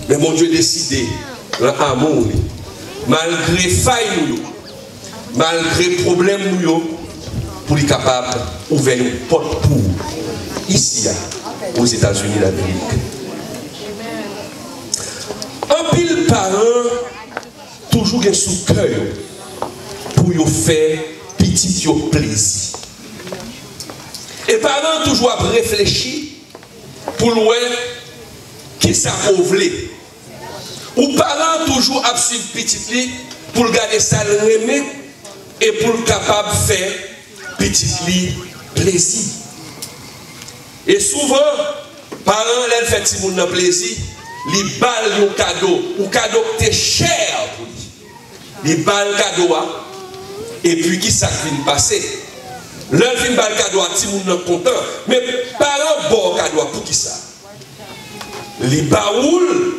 Mais mon Dieu décidé, l'amour, malgré faille nous, malgré problème nous, pour être capable d'ouvrir une porte pour ici, aux États-Unis d'Amérique. Un pile parent, toujours un sous-cœur pour faire petit plaisir. Et parents toujours réfléchir pour voir qui ça voulait. Ou parents toujours à suivre petit lit pour garder ça le et pour le capable de faire petit lit plaisir. Et souvent, parents, les fait si moun nan plaisir, li bal yon cadeau, ou cadeau qui est cher pour lui. Li bal cadeau, et puis qui ça vient passer? L'un vient bal cadeau, si moun nan content, mais parents bon cadeau pour qui ça? Li baoul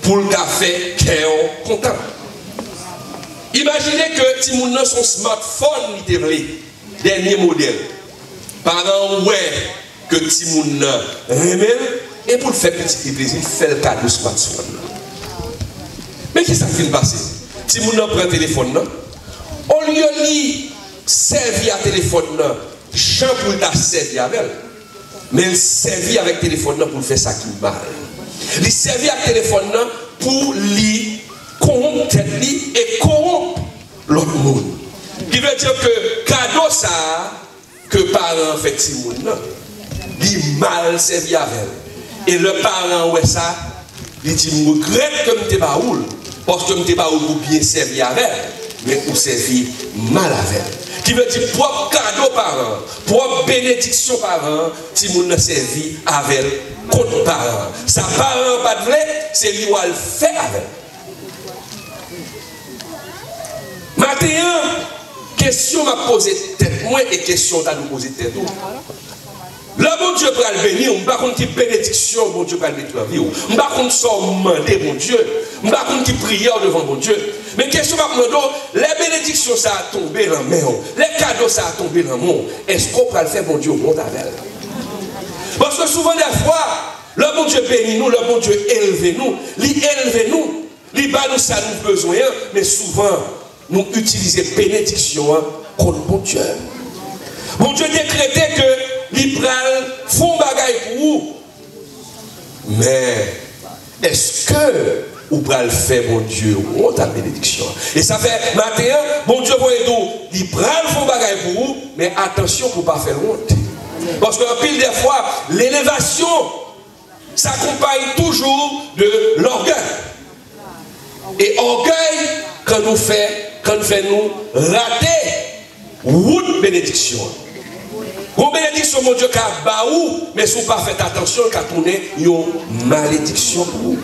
pour le café cœur content. Imaginez que si moun nan son smartphone li te dernier modèle. Parents ouais que ti moun nan remel et pour le faire petit plaisir, fait le cadeau smartphone. Mais qui ça vient passer? Si moun nan prend téléphone nan, au lieu de servir à téléphone nan, Jean pour ta servir avec, mais il servir avec téléphone nan pour faire ça qui mal. Il servir avec téléphone nan pour lui corrompre tête li et corrompre l'autre monde. Qui veut dire que cadeau ça que parents fait si moun nan, il mal servi avec. Et le parent ouais ça, il dit je regrette que m'te pas oul parce que m'te pas oul pour bien servir avec, mais pour servir mal avec. Qui veut dire propre cadeau parent, propre bénédiction parent, si moun n'a servi avec contre parent. Sa parent pas de vrai, c'est lui qui le fait avec. Maintenant, question m'a posé tête moi et question t'a nous posé tête tout. Le bon Dieu peut le bénir, on ne va pas qui bénédiction, bon Dieu peut le mettre dans la vie. On ne va pas demander bon Dieu, on ne va pas qui prière devant bon Dieu. Mais question va demander, les bénédictions ça a tombé dans la main, les cadeaux ça a tombé dans le monde. Est-ce qu'on peut le faire bon Dieu au monde avec? Parce que souvent des fois, le bon Dieu bénit nous, le bon Dieu élève nous, il bat nous ça nous besoin, mais souvent nous utilisons bénédiction contre bon Dieu. Bon Dieu décrétait que il pral font bagaille pour vous. Mais est-ce que vous pral faire bon Dieu ou ta bénédiction? Et ça fait matin, bon Dieu voyez nous, il pral font bagaille pour vous, mais attention pour pas faire honte. Parce que pile des fois, l'élévation s'accompagne toujours de l'orgueil. Et orgueil, quand nous fait nous rater route bénédiction. Bon bénédiction, mon Dieu, car baou, mais si vous pas fait attention, car tourner une malédiction pour vous.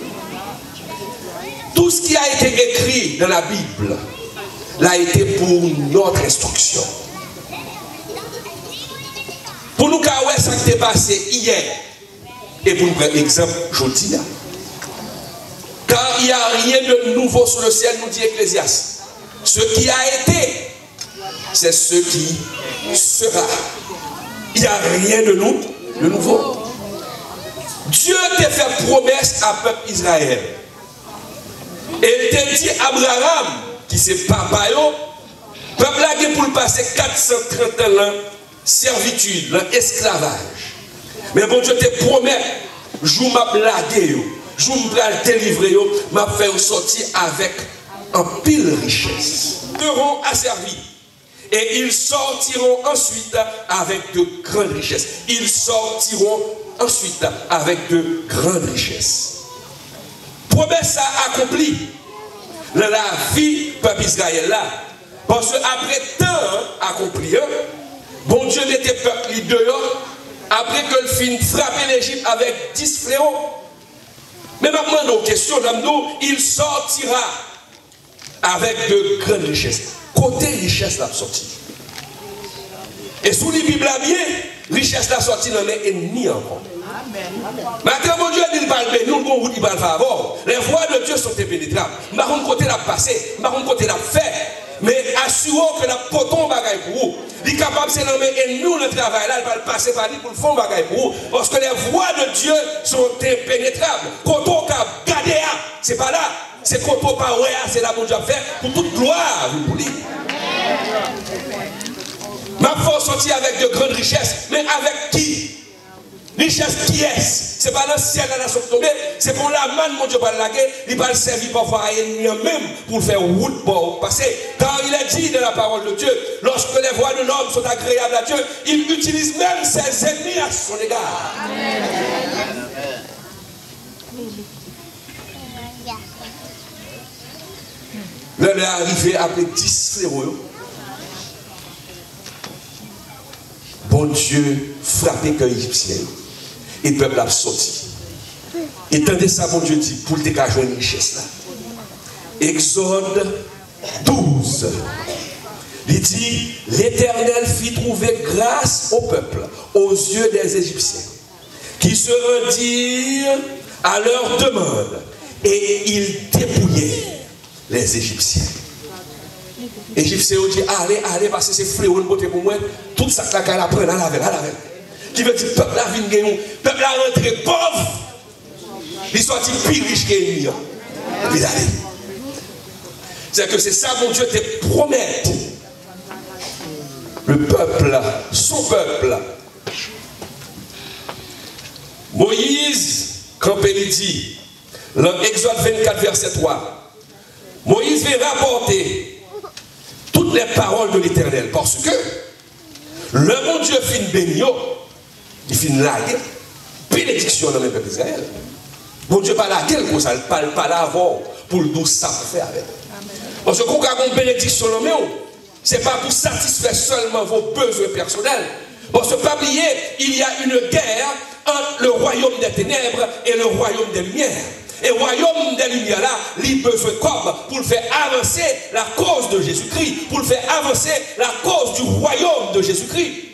Tout ce qui a été écrit dans la Bible l'a été pour notre instruction. Pour nous, car ouais, ça qui s'est passé hier, et pour nous prendre exemple, aujourd'hui. Car il n'y a rien de nouveau sur le ciel, nous dit Ecclésiaste. Ce qui a été, c'est ce qui sera. Il n'y a rien de nouveau. Dieu t'a fait promesse à peuple Israël. Et il t'a dit à Abraham, qui c'est papa, peuple là pour le passer 430 ans servitude, l'esclavage. Mais bon Dieu te promet, je m'a blagué, je m'a délivré, m'a fait sortir avec un pile richesse. Ils seront asservis. Et ils sortiront ensuite avec de grandes richesses. Ils sortiront ensuite avec de grandes richesses. Promesse accomplie dans la vie peuple Israël là. Parce qu'après temps accompli, bon Dieu n'était peuple dehors. Après que le fin frapper l'Égypte avec 10 fléaux. Mais maintenant, nos questions, il sortira avec de grandes richesses. Côté richesse la sortie. Et sous les Bibles bien, richesse la sortie dans les ennemis encore. Maintenant, mon Dieu dit pas le nous, bon, il va le favor. Les voies de Dieu sont impénétrables. Par contre, côté la passé, par contre, côté la fait. Mais assurons que la poton bagaille pour vous. Il est capable de se nommer et nous, le travail là, il va le passer par lui pour le fond bagaille pour vous. Parce que les voies de Dieu sont impénétrables. Quand on a gardé c'est pas là. C'est quand on parle, c'est là mon Dieu fait pour toute gloire, vous voulez. Ma force sortie avec de grandes richesses, mais avec qui? Richesse qui est? C'est pas dans le ciel la nation tombée, c'est pour la manne, mon Dieu, pas le laguer, il va le servir parfois à même pour faire route pour passer. Car il est dit dans la parole de Dieu, lorsque les voies de l'homme sont agréables à Dieu, il utilise même ses ennemis à son égard. Amen. Là, il est arrivé après 10 fléaux. Bon Dieu frappé cœur égyptien. Et le peuple a sorti. Et tandis ça, mon Dieu dit, pour te cacher une richesse là. Exode 12. Il dit, l'Éternel fit trouver grâce au peuple, aux yeux des Égyptiens, qui se rendirent à leur demande. Et ils dépouillaient les Égyptiens. Les Égyptiens ont dit, allez, parce que c'est fléau de beauté pour moi. Tout ça, la qu'elle apprend, à la veille. Qui veut dire, peuple a vu gagner, peuple a rentré pauvre. Il soit plus riche qu'ennemi. Et puis d'aller. C'est que c'est ça, mon Dieu te promet. Le peuple, son peuple. Moïse, quand il dit, dans Exode 24, verset 3, Moïse va rapporter toutes les paroles de l'Éternel. Parce que le bon Dieu fin béni, il fin laguer, bénédiction dans le peuple d'Israël. Bon Dieu pas laguer comme ça, pas l'avant pour le douce ça faire avec. Parce que quand on a une bénédiction dans le ce n'est pas pour satisfaire seulement vos besoins personnels. Parce que pas oublier, il y a une guerre entre le royaume des ténèbres et le royaume des lumières. Et le royaume des lumières là, il a besoin comme pour faire avancer la cause de Jésus-Christ, pour faire avancer la cause du royaume de Jésus-Christ.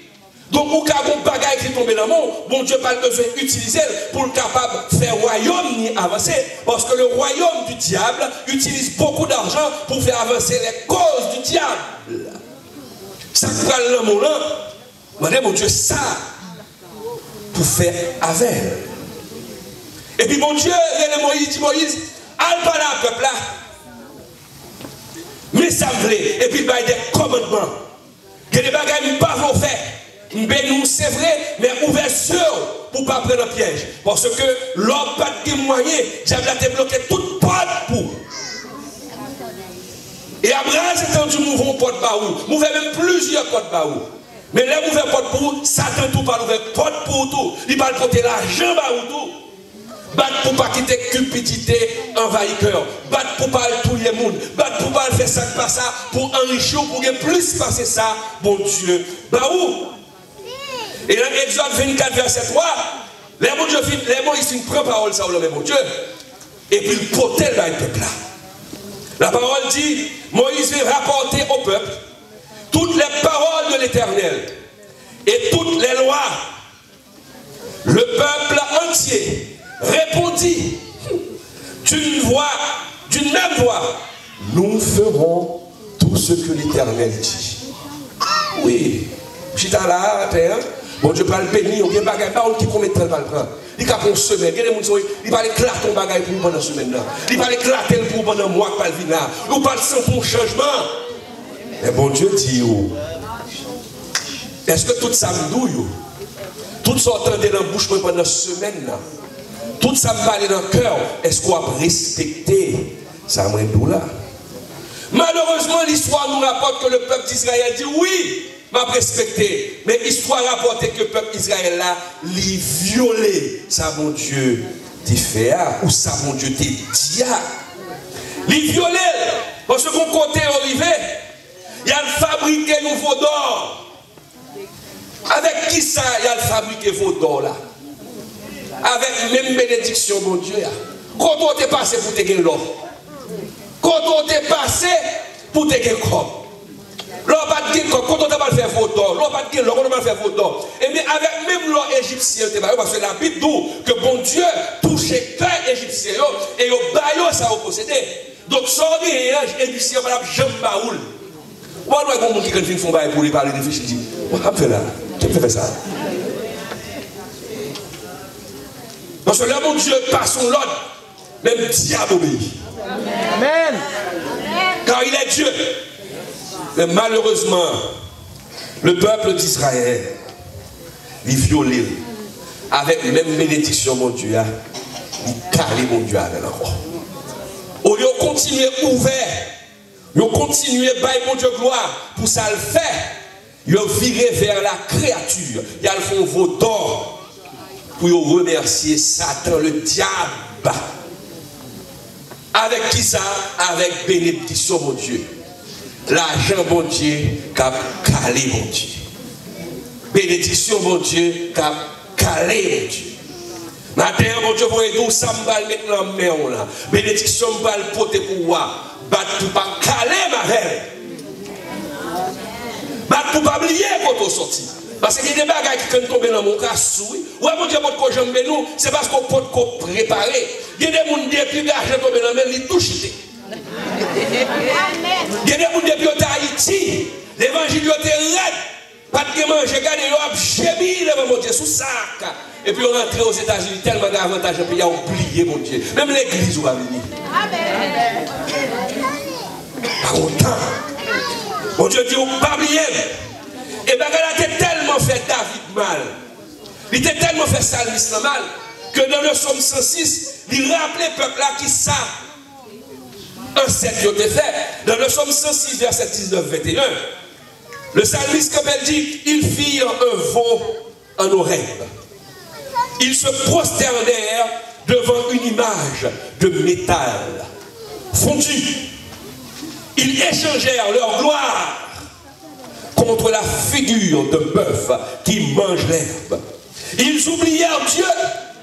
Donc, au cas où un bagage qui tombe dans le monde, bon Dieu n'a pas besoin d'utiliser pour être capable de faire le royaume ni avancer. Parce que le royaume du diable utilise beaucoup d'argent pour faire avancer les causes du diable. Ça prend le monde là, mon Dieu, ça, pour faire avec. Et puis, mon Dieu, Moïse dit, Moïse, allez pas là, peuple là. Mais ça me plaît. Et puis, il y a des commandements. Il y a des bagages qui ne peuvent pas faire. Nous, c'est vrai, mais ouverture pour ne pas prendre un piège. Parce que l'homme pas de moyen, diable a débloqué toute porte pour. Et Abraham, c'est quand tu m'ouvres une porte baou. M'ouvre même plusieurs portes baou. Mais là, m'ouvre porte pour Satan tout pas ouvrir porte pour tout. Il va porter l'argent baou tout. Battre pour pas quitter cupidité envahisseur. Battre pour pas tout le monde. Battre pour pas faire ça pas ça pour enrichir pour que plus passer ça, bon Dieu. Baou. Et dans Exode 24, verset 3, les Moïse prend parole ça, mon Dieu. Et puis il protège le peuple là. La parole dit, Moïse va rapporter au peuple toutes les paroles de l'Éternel et toutes les lois. Le peuple entier répondit d'une même voix, nous ferons tout ce que l'Éternel dit. Oui, chita là, terre. Bon Dieu, pas le béni, on vient bagaille, pas on qui combien de temps va le prendre. Il va pour une semaine, il va éclater ton bagaille pour pendant une semaine. Il va éclater pour pendant un mois, pas le vina. Ou pas le sang pour un changement. Mais bon Dieu dit, est-ce que tout ça me douille? Tout ça entendait dans la bouche pendant une semaine. Tout ça me parlait dans le cœur. Est-ce qu'on va respecter ça me doux là? Malheureusement, l'histoire nous rapporte que le peuple d'Israël dit oui. M'a respecté. Mais l'histoire rapporte que le peuple d'Israël là, l'a violé. Ça, mon Dieu, t'y fait, ou ça, mon Dieu, t'y dit. L'a violé. Parce que mon côté arrivé, il y a fabriqué nouveau d'or. Avec qui ça, il y a fabriqué vos d'or là? Avec même bénédiction, mon Dieu. Quand on t'est passé pour te gagner l'or. Quand on t'est passé pour te gagner corps. L'or pas de quand on t'a pas fait vos d'or, l'or pas de l'or, on t'a pas fait vos d'or. Et bien avec même l'or égyptien, parce que la Bible dit que bon Dieu touchait cœur égyptien et au baillot ça a possédé. Donc sans rien égyptien par exemple Jean Baoul. Ou alors il y a des gens qui font bail pour lui parler de fiches, il dit, on va faire là, qui peut faire ça? Parce que là mon Dieu passe son l'ordre. Même diable obéit. Amen. Car il est Dieu. Mais malheureusement, le peuple d'Israël, il violé avec les mêmes bénédictions, mon Dieu, il calé, mon Dieu, avec l'enfant. Au lieu de continuer ouvert, de continuer à mon Dieu gloire, pour ça le faire, ils ont viré vers la créature. Ils font vos dons pour remercier Satan, le diable. Avec qui ça? Avec bénédiction, mon Dieu. L'argent, mon Dieu, cap calé, mon Dieu. Bénédiction, mon Dieu, cap calé, mon Dieu. Matin, mon Dieu, vous voyez tout ça, me va mettre dans la main là. Bénédiction, me va le porter pour moi. Battre tout pas calé, ma belle. Battre tout pas oublier quand on sortit. Parce qu'il y a des bagages qui quand tombent dans mon cas, ouais, mon Dieu, votre jambe nous, c'est parce qu'on peut préparer. Il y a des gens qui depuis l'argent tombé dans la main, ils touchent. Il y a des gens depuis Haïti, l'évangile est raide. Pas de manger, regardez, ils ont gémi devant mon Dieu, sous sac. Et puis on rentre aux États-Unis, tellement d'avantages, et puis il a oublié mon Dieu. Même l'église va venir. Amen. Pas content. Mon Dieu dit, pas oublier. Et bien, il a tellement fait David mal. Il a tellement fait Salmis mal. Que dans le psaume 106, il rappelait le peuple là qui ça. Un 7 qui a été fait. Dans le psaume 106, verset 19-21. Le psalmiste, comme elle dit, ils firent un veau en oreille. Ils se prosternèrent devant une image de métal fondu. Ils échangèrent leur gloire contre la figure de bœuf qui mange l'herbe. Ils oublièrent Dieu,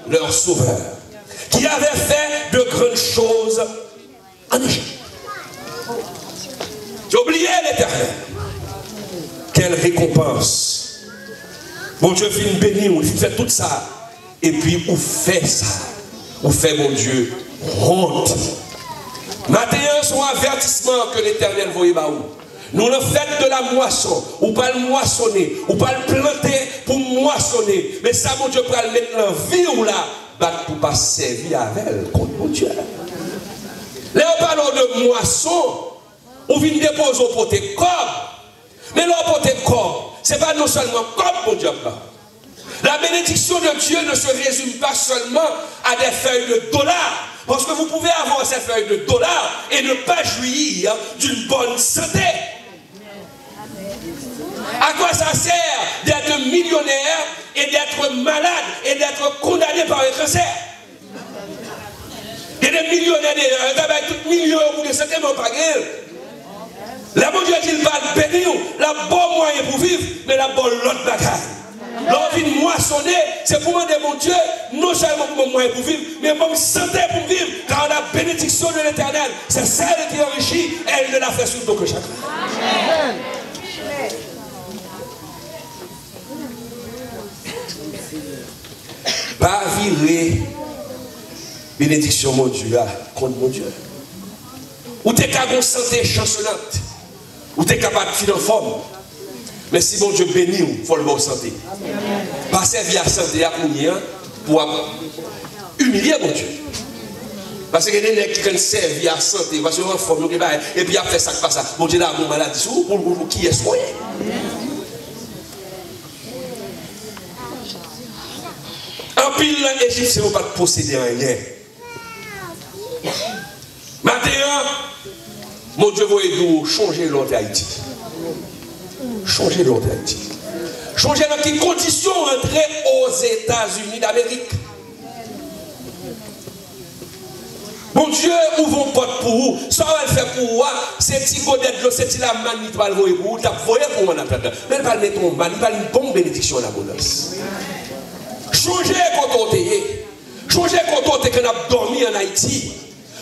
leur sauveur, qui avait fait de grandes choses en Égypte. J'ai oublié l'Éternel. Quelle récompense. Mon Dieu fait une bénie, on fait tout ça. Et puis, on fait ça. On fait, mon Dieu, honte. Matin, son avertissement que l'Éternel voyait où. Nous le fait de la moisson. Ou pas le moissonner. Ou pas le planter pour moissonner. Mais ça, mon Dieu, pour le mettre en vie ou là, pour pas servir avec elle contre mon Dieu. Là, on parle de moisson. On vient déposer au poté comme. Mais l'emporter comme, ce n'est pas non seulement comme mon Dieu. La bénédiction de Dieu ne se résume pas seulement à des feuilles de dollars. Parce que vous pouvez avoir ces feuilles de dollars et ne pas jouir d'une bonne santé. À quoi ça sert d'être millionnaire et d'être malade et d'être condamné par un cancer? Il y a des millionnaires, tout millions pour des santé, mais pas guère. La bon Dieu dit, il va bénir, la bonne moyen pour vivre, mais la bonne l'autre bagaille. L'envie de moissonner, c'est pour demander mon Dieu, non seulement pour mon moyen pour vivre, mais pour me santé pour vivre, car la bénédiction de l'Éternel, c'est celle qui enrichit, elle ne la fait surtout que chacun. Amen. Pas virer bénédiction, mon Dieu, contre mon Dieu. Ou t'es capable de santé chancelante. Ou tu es capable de faire en forme. Mais si mon Dieu bénit, il faut le bon santé. Pas servir à santé pour humilier mon Dieu. Parce que les gens qui servent à santé, parce qu'ils sont en forme, et puis après ça, ça. Mon Dieu a une maladie, pour qui est soigné. En pile, l'Égyptien ne va pas posséder rien. Maintenant, mon Dieu, vous changer l'autre Haïti. Changer l'autre Haïti. Changer dans quelles conditions entrer aux États-Unis d'Amérique. Mon Dieu, ouvre une porte pour vous. Ça va le faire pour vous. C'est petit godet de l'eau, c'est la manne qui va le voir pour vous. Tu as voyé pour moi. Mais il va le mettre en bas. Il va une bonne bénédiction à l'abondance. Changer quand on est. Changer quand on est qu'on a dormi en Haïti.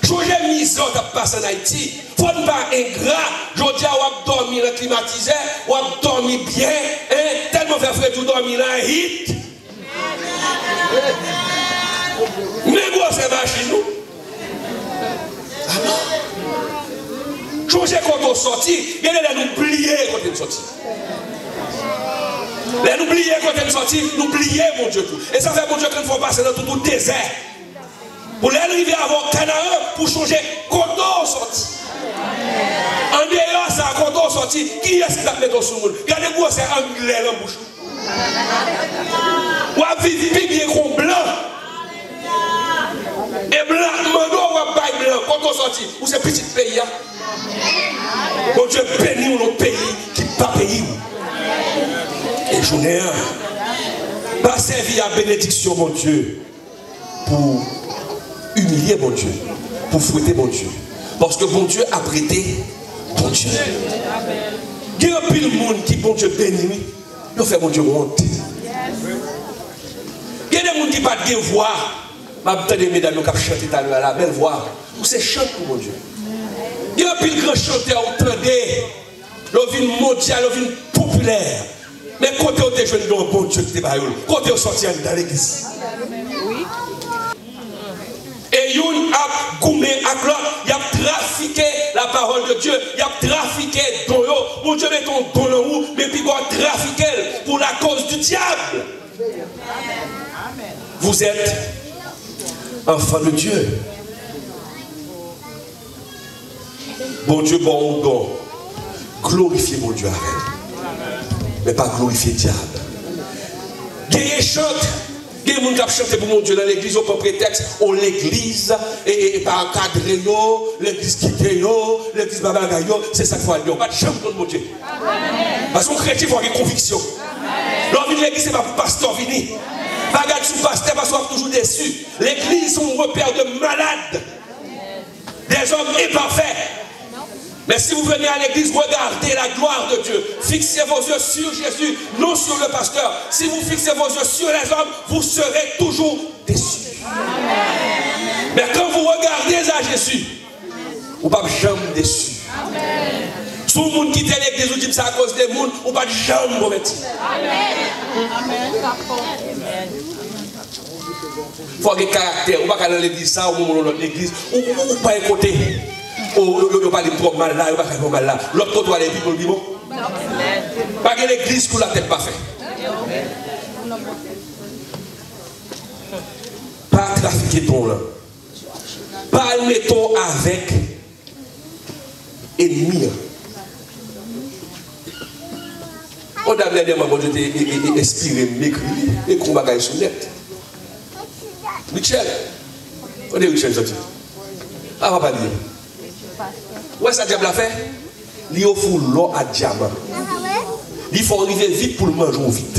Changer mise qui passe en Haïti. Il ne faut pas ingrat. Je dis à vous dormir dans climatisé, ou dormir bien. Tellement fait frère, tu dormir dans un hit. Mais bon, c'est machine nous. Changer quand on sortit, il y a des oublier quand on sortit. Les oublier quand on sortit, n'oublier mon Dieu tout. Et ça fait mon Dieu qu'on faut passer dans tout le désert. Pour l'arriver à avoir Canaan, pour changer coton sorti. En dehors, ça a coton sorti. Qui est-ce qui a mis sur le monde? Regardez-vous, c'est anglais en bouche. Ou à vivre bien qu'on blanc. Et blanc, mando ou à bail blanc, coton sorti. Ou c'est petit pays. Bon Dieu bénit notre pays qui n'est pas pays. Et je n'ai pas servi à bénédiction, mon Dieu, pour humilier mon Dieu, pour fouetter mon Dieu. Parce que mon Dieu a prêté mon Dieu. Il y a un pile monde qui, mon Dieu, bénit, il fait mon Dieu honte. Il y a des gens qui ne peuvent pas voir. Je vais mesdames qui chantent à la belle voix. Ou c'est chant pour mon Dieu. Il y a un pile grand chanteur, vous entendez, l'ovine mondial, l'ovine populaire. Mais quand vous êtes jeune, vous bon Dieu qui est baillé. Quand vous sorti dans l'église. Et vous a goumé à l'autre, il a trafiqué la parole de Dieu, il a trafiqué dans vous. Mon Dieu met ton don en vous, mais puis il va trafiquer pour la cause du diable. Vous êtes enfant de Dieu. Bon Dieu, bon don. Glorifiez mon Dieu avec. Mais pas glorifier le diable. Gagnez chante. Il y a des gens qui chantent pour mon Dieu dans l'église au prétexte, on l'église, et par encadrer, l'église qui est, l'église babagayo, c'est ça qu'il faut aller. Pas de chambre pour mon Dieu. Parce qu'on chrétien, il faut avoir une conviction. L'homme de l'église, ce n'est pas pour pasteur vini. Pas garder sous pasteur parce qu'on est toujours déçu. L'église, c'est un repère de malades, des hommes imparfaits. Mais si vous venez à l'église, regardez la gloire de Dieu. Fixez vos yeux sur Jésus, non sur le pasteur. Si vous fixez vos yeux sur les hommes, vous serez toujours déçus. Amen. Mais quand vous regardez à Jésus, vous ne serez jamais déçus. Si vous monde quitte l'église, vous dites ça à cause des mondes, vous ne serez jamais mauvais. Il faut avoir des caractères. Vous ne pouvez pas dans l'église, ça, ou dans l'église, ou pas écouter. Oh, il n'y a pas de trop mal là, il n'y a pas de mal là. L'autre côté, il y a des people. Pas que l'église pour la tête pas fait. Pas trafiquer ton là. Pas mettons avec ennemi. On a dernièrement, moi, je t'ai inspiré, m'écrit, et qu'on va gagner sur le net. Michel, on est Michel sorti. Ah, va pas dire. Ouais, ça diable a fait. Il offre l'eau à diamant. Il faut arriver vite pour le manger vite.